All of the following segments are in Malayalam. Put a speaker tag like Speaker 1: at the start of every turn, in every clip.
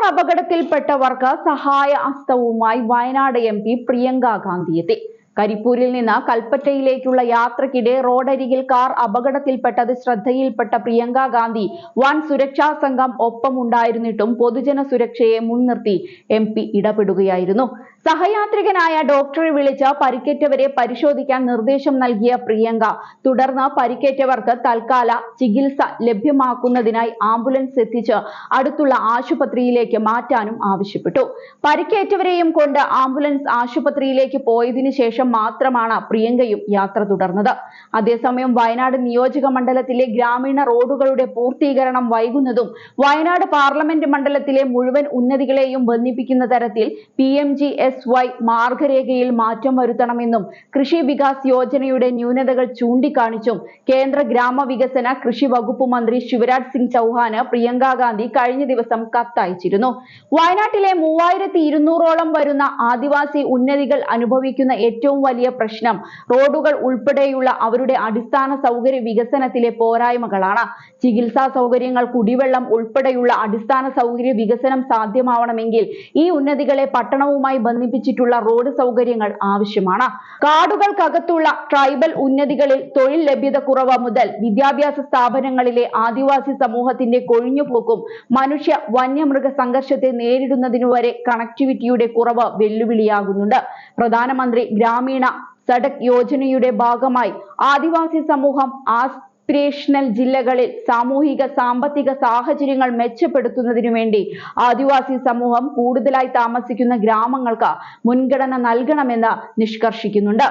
Speaker 1: അപകടത്തിൽപ്പെട്ടവർക്ക് സഹായ ഹസ്തവുമായി വയനാട് MP പ്രിയങ്ക ഗാന്ധി എത്തി. കരിപ്പൂരിൽ നിന്ന് കൽപ്പറ്റയിലേക്കുള്ള യാത്രക്കിടെ റോഡരികിൽ കാർ അപകടത്തിൽപ്പെട്ടത് ശ്രദ്ധയിൽപ്പെട്ട പ്രിയങ്ക ഗാന്ധി വൻ സുരക്ഷാ സംഘം ഒപ്പമുണ്ടായിരുന്നിട്ടും പൊതുജന സുരക്ഷയെ മുൻനിർത്തി MP ഇടപെടുകയായിരുന്നു. സഹയാത്രികനായ ഡോക്ടറെ വിളിച്ച് പരിക്കേറ്റവരെ പരിശോധിക്കാൻ നിർദ്ദേശം നൽകിയ പ്രിയങ്ക തുടർന്ന് പരിക്കേറ്റവർക്ക് തൽക്കാല ചികിത്സ ലഭ്യമാക്കുന്നതിനായി ആംബുലൻസ് എത്തിച്ച് അടുത്തുള്ള ആശുപത്രിയിലേക്ക് മാറ്റാനും ആവശ്യപ്പെട്ടു. പരിക്കേറ്റവരെയും കൊണ്ട് ആംബുലൻസ് ആശുപത്രിയിലേക്ക് പോയതിനു ശേഷം മാത്രമാണ് പ്രിയങ്കയും യാത്ര തുടർന്നത്. അതേസമയം വയനാട് നിയോജക മണ്ഡലത്തിലെ ഗ്രാമീണ റോഡുകളുടെ പൂർത്തീകരണം വൈകുന്നതും വയനാട് പാർലമെന്റ് മണ്ഡലത്തിലെ മുഴുവൻ ഉന്നതികളെയും ബന്ധിപ്പിക്കുന്ന തരത്തിൽ PMGSY മാർഗരേഖയിൽ മാറ്റം വരുത്തണമെന്നും കൃഷി വികാസ് യോജനയുടെ ന്യൂനതകൾ ചൂണ്ടിക്കാണിച്ചും കേന്ദ്ര ഗ്രാമവികസന കൃഷി വകുപ്പ് മന്ത്രി ശിവരാജ് സിംഗ് ചൗഹാന് പ്രിയങ്ക ഗാന്ധി കഴിഞ്ഞ ദിവസം കത്തയച്ചിരുന്നു. വയനാട്ടിലെ 3200ഓളം വരുന്ന ആദിവാസി ഉന്നതികൾ അനുഭവിക്കുന്ന ഏറ്റവും വലിയ പ്രശ്നം റോഡുകൾ ഉൾപ്പെടെയുള്ള അവരുടെ അടിസ്ഥാന സൗകര്യ വികസനത്തിലെ പോരായ്മകളാണ്. ചികിത്സാ സൗകര്യങ്ങൾ, കുടിവെള്ളം ഉൾപ്പെടെയുള്ള അടിസ്ഥാന സൗകര്യ വികസനം സാധ്യമാവണമെങ്കിൽ ഈ ഉന്നതികളെ പട്ടണവുമായി ബന്ധിപ്പിച്ചിട്ടുള്ള റോഡ് സൗകര്യങ്ങൾ ആവശ്യമാണ്. കാടുകൾക്കകത്തുള്ള ട്രൈബൽ ഉന്നതികളിൽ തൊഴിൽ ലഭ്യത കുറവ് മുതൽ വിദ്യാഭ്യാസ സ്ഥാപനങ്ങളിലെ ആദിവാസി സമൂഹത്തിന്റെ കൊഴിഞ്ഞുപോക്കും മനുഷ്യ വന്യമൃഗ സംഘർഷത്തെ നേരിടുന്നതിനു വരെ കണക്ടിവിറ്റിയുടെ കുറവ് വെല്ലുവിളിയാകുന്നുണ്ട്. പ്രധാനമന്ത്രി ഗ്രാമീണ സഡക് യോജനയുടെ ഭാഗമായി ആദിവാസി സമൂഹം ആസ്പിരേഷണൽ ജില്ലകളിൽ സാമൂഹിക സാമ്പത്തിക സാഹചര്യങ്ങൾ മെച്ചപ്പെടുത്തുന്നതിനു വേണ്ടി ആദിവാസി സമൂഹം കൂടുതലായി താമസിക്കുന്ന ഗ്രാമങ്ങൾക്ക് മുൻഗണന നൽകണമെന്ന് നിഷ്കർഷിക്കുന്നുണ്ട്.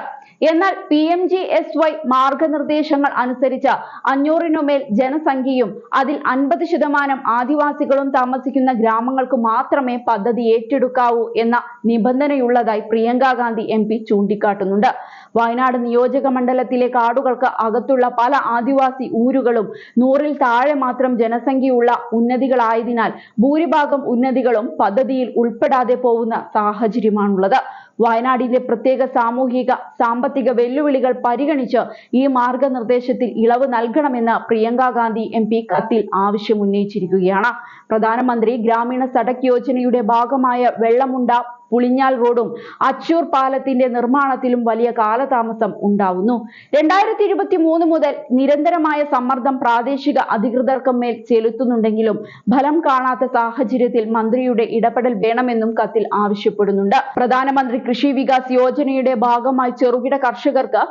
Speaker 1: എന്നാൽ PMGSY മാർഗനിർദ്ദേശങ്ങൾ അനുസരിച്ച് 500-നുമേൽ ജനസംഖ്യയും അതിൽ 50% ആദിവാസികളും താമസിക്കുന്ന ഗ്രാമങ്ങൾക്ക് മാത്രമേ പദ്ധതി ഏറ്റെടുക്കാവൂ എന്ന നിബന്ധനയുള്ളതായി പ്രിയങ്ക ഗാന്ധി MP ചൂണ്ടിക്കാട്ടുന്നുണ്ട്. വയനാട് നിയോജക മണ്ഡലത്തിലെ കാടുകൾക്ക് അകത്തുള്ള പല ആദിവാസി ഊരുകളും 100-ൽ താഴെ മാത്രം ജനസംഖ്യയുള്ള ഉന്നതികളായതിനാൽ ഭൂരിഭാഗം ഉന്നതികളും പദ്ധതിയിൽ ഉൾപ്പെടാതെ പോകുന്ന സാഹചര്യമാണുള്ളത്. വയനാടിന്റെ പ്രത്യേക സാമൂഹിക സാമ്പത്തിക വെല്ലുവിളികൾ പരിഗണിച്ച് ഈ മാർഗനിർദ്ദേശത്തിൽ ഇളവ് നൽകണമെന്ന് പ്രിയങ്ക ഗാന്ധി MP കത്തിൽ ആവശ്യമുന്നയിച്ചിരിക്കുകയാണ്. പ്രധാനമന്ത്രി ഗ്രാമീണ സഡക് യോജനയുടെ ഭാഗമായ വെള്ളമുണ്ട പുളിഞ്ഞാൽ റോഡും അച്ചൂർ പാലത്തിന്റെ നിർമ്മാണത്തിലും വലിയ കാലതാമസം ഉണ്ടാവുന്നു. 2023 മുതൽ നിരന്തരമായ സമ്മർദ്ദം പ്രാദേശിക അധികൃതർക്ക് മേൽ ചെലുത്തുന്നുണ്ടെങ്കിലും ഫലം കാണാത്ത സാഹചര്യത്തിൽ മന്ത്രിയുടെ ഇടപെടൽ വേണമെന്നും കത്തിൽ ആവശ്യപ്പെടുന്നുണ്ട്. പ്രധാനമന്ത്രി കൃഷി വികാസ് യോജനയുടെ ഭാഗമായി ചെറുകിട കർഷകർക്ക്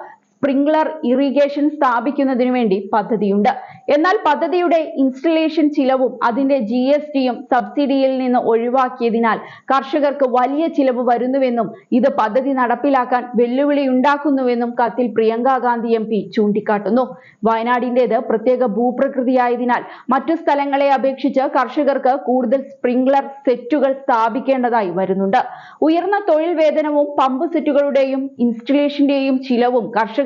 Speaker 1: സ്പ്രിംഗ്ലർ ഇറിഗേഷൻ സ്ഥാപിക്കുന്നതിനു വേണ്ടി പദ്ധതിയുണ്ട്. എന്നാൽ പദ്ധതിയുടെ ഇൻസ്റ്റലേഷൻ ചിലവും അതിന്റെ GSTയും സബ്സിഡിയിൽ നിന്ന് ഒഴിവാക്കിയതിനാൽ കർഷകർക്ക് വലിയ ചിലവ് വരുന്നുവെന്നും ഇത് പദ്ധതി നടപ്പിലാക്കാൻ വെല്ലുവിളിയുണ്ടാക്കുന്നുവെന്നും കത്തിൽ പ്രിയങ്ക ഗാന്ധി MP ചൂണ്ടിക്കാട്ടുന്നു. വയനാടിന്റേത് പ്രത്യേക ഭൂപ്രകൃതിയായതിനാൽ മറ്റു സ്ഥലങ്ങളെ അപേക്ഷിച്ച് കർഷകർക്ക് കൂടുതൽ സ്പ്രിംഗ്ലർ സെറ്റുകൾ സ്ഥാപിക്കേണ്ടതായി വരുന്നുണ്ട്. ഉയർന്ന തൊഴിൽ വേതനവും പമ്പ് സെറ്റുകളുടെയും ഇൻസ്റ്റലേഷന്റെയും ചിലവും കർഷകർക്ക്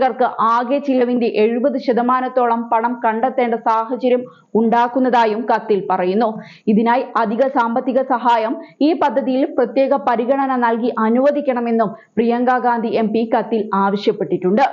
Speaker 1: ആകെ ചിലവിന്റെ 70%-ഓളം പണം കണ്ടെത്തേണ്ട സാഹചര്യം ഉണ്ടാക്കുന്നതായും കത്തിൽ പറയുന്നു. ഇതിനായി അധിക സാമ്പത്തിക സഹായം ഈ പദ്ധതിയിൽ പ്രത്യേക പരിഗണന നൽകി അനുവദിക്കണമെന്നും പ്രിയങ്ക ഗാന്ധി MP കത്തിൽ ആവശ്യപ്പെട്ടിട്ടുണ്ട്.